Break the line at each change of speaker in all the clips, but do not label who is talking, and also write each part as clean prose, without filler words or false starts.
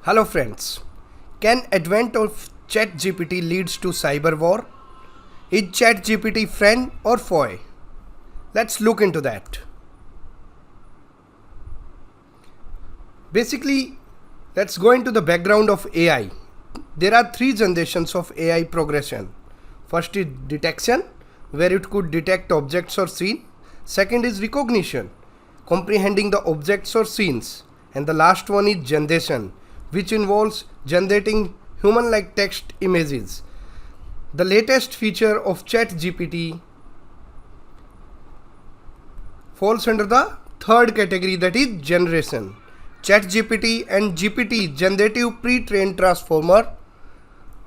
Hello friends. Can advent of ChatGPT leads to cyberwar? Is ChatGPT friend or foe? Let's look into that. Basically, let's go into the background of AI. There are three generations of AI progression. First is detection, where it could detect objects or scene. Second is recognition, comprehending the objects or scenes. And the last one is generation, which involves generating human-like text images. The latest feature of ChatGPT falls under the third category, that is generation. ChatGPT and GPT generative pre-trained transformer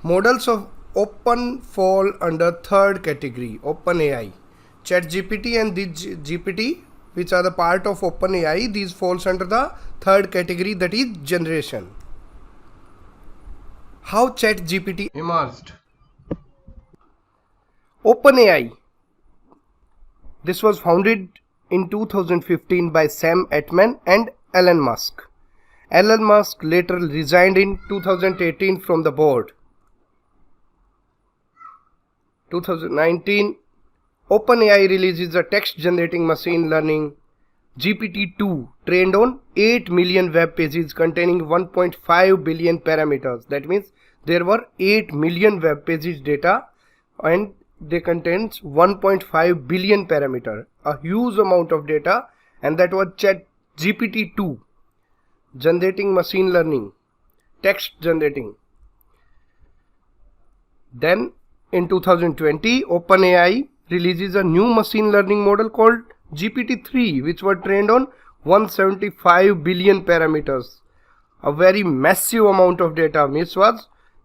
models of open fall under third category, OpenAI. ChatGPT and the GPT, which are the part of OpenAI, these falls under the third category, that is generation. How ChatGPT emerged? OpenAI. This was founded in 2015 by Sam Altman and Elon Musk. Elon Musk later resigned in 2018 from the board. 2019, OpenAI releases a text-generating machine learning GPT-2 trained on 8 million web pages containing 1.5 billion parameters. That means there were 8 million web pages data and they contains 1.5 billion parameter, a huge amount of data, and that was GPT-2 generating machine learning, text generating. Then in 2020, OpenAI releases a new machine learning model called GPT-3, which was trained on 175 billion parameters, a very massive amount of data.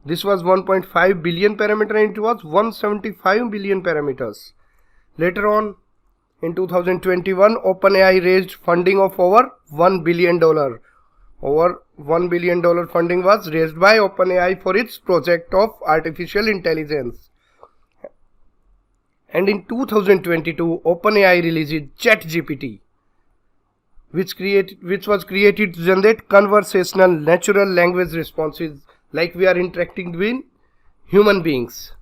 This was 1.5 billion parameter and it was 175 billion parameters. Later on, in 2021, OpenAI raised funding of over $1 billion. Over $1 billion funding was raised by OpenAI for its project of artificial intelligence. And in 2022, OpenAI released ChatGPT, which was created to generate conversational natural language responses like we are interacting with human beings.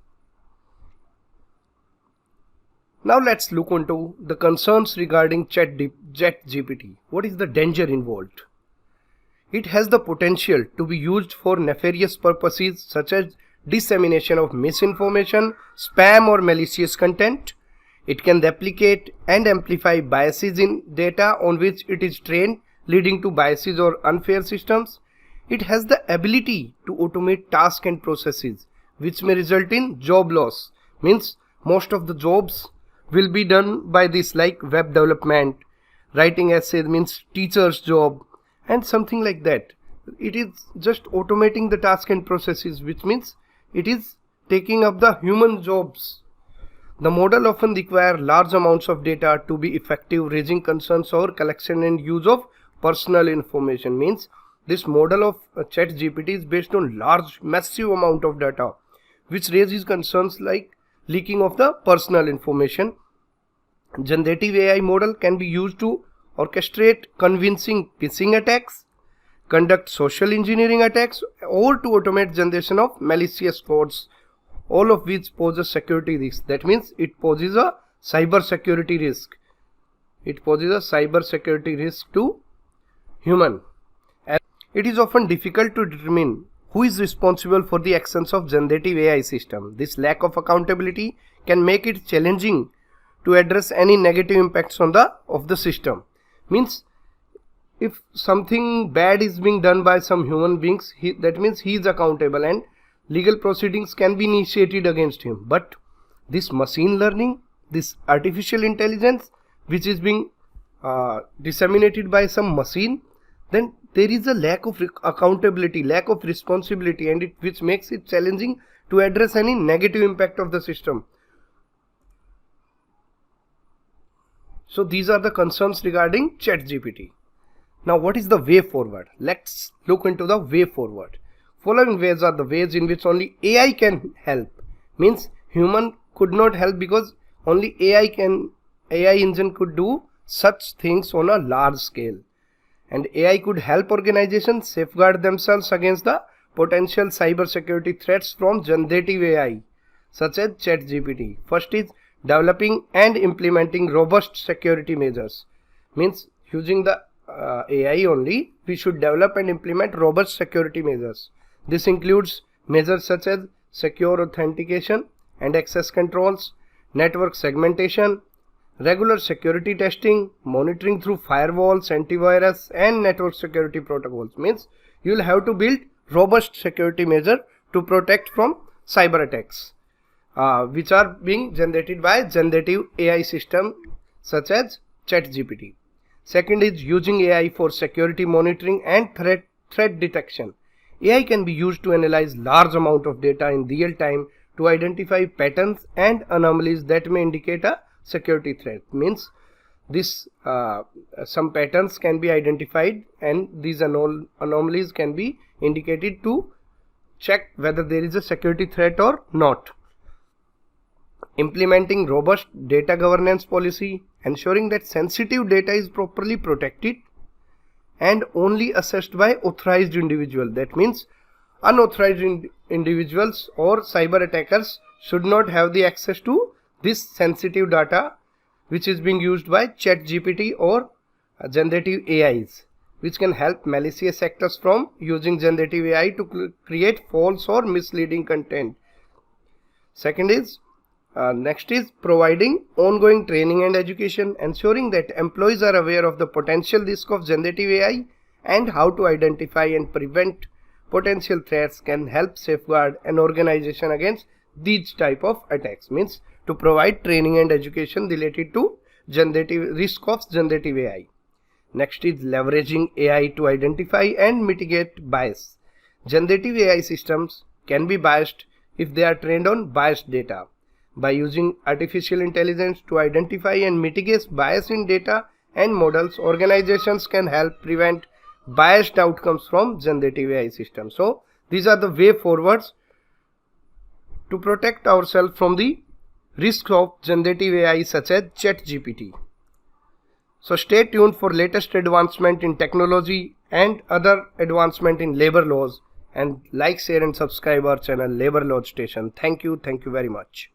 Now let's look into the concerns regarding ChatGPT. What is the danger involved? It has the potential to be used for nefarious purposes such as dissemination of misinformation, spam or malicious content. It can replicate and amplify biases in data on which it is trained, leading to biases or unfair systems. It has the ability to automate tasks and processes, which may result in job loss. Means most of the jobs will be done by this, like web development, writing essays, means teacher's job and something like that. It is just automating the task and processes, which means it is taking up the human jobs. The model often requires large amounts of data to be effective, raising concerns over collection and use of personal information. Means this model of ChatGPT is based on large, massive amount of data, which raises concerns like leaking of the personal information. Generative AI model can be used to orchestrate convincing phishing attacks, conduct social engineering attacks, or to automate generation of malicious codes, all of which pose a security risk. That means it poses a cyber security risk. It poses a cyber security risk to human. And it is often difficult to determine who is responsible for the actions of generative AI system. This lack of accountability can make it challenging to address any negative impacts on the system. Means if something bad is being done by some human beings, that means he is accountable and legal proceedings can be initiated against him. But this machine learning, this artificial intelligence, which is being disseminated by some machine, then there is a lack of accountability, lack of responsibility, and which makes it challenging to address any negative impact of the system. So these are the concerns regarding ChatGPT. Now what is the way forward? Let's look into the way forward. Following ways are the ways in which only AI can help. Means human could not help because only AI engine could do such things on a large scale. And AI could help organizations safeguard themselves against the potential cybersecurity threats from generative AI, such as ChatGPT. First is developing and implementing robust security measures. Means using the AI only, we should develop and implement robust security measures. This includes measures such as secure authentication and access controls, network segmentation, regular security testing, monitoring through firewalls, antivirus and network security protocols. Means you will have to build robust security measure to protect from cyber attacks, which are being generated by generative AI system such as ChatGPT. Second is using AI for security monitoring and threat detection. AI can be used to analyze large amount of data in real time to identify patterns and anomalies that may indicate a security threat. Means this some patterns can be identified and these anomalies can be indicated to check whether there is a security threat or not. Implementing robust data governance policy, ensuring that sensitive data is properly protected and only accessed by authorized individuals. That means unauthorized individuals or cyber attackers should not have the access to this sensitive data which is being used by ChatGPT or generative AIs, which can help malicious actors from using generative AI to create false or misleading content. Next is providing ongoing training and education, ensuring that employees are aware of the potential risk of generative AI and how to identify and prevent potential threats can help safeguard an organization against these type of attacks. Means to provide training and education related to risk of generative AI. Next is leveraging AI to identify and mitigate bias. Generative AI systems can be biased if they are trained on biased data. By using artificial intelligence to identify and mitigate bias in data and models, organizations can help prevent biased outcomes from generative AI systems. So these are the way forwards to protect ourselves from the risk of generative AI such as ChatGPT. So stay tuned for latest advancement in technology and other advancement in labor laws, and like, share and subscribe our channel Labor Law Station. Thank you very much.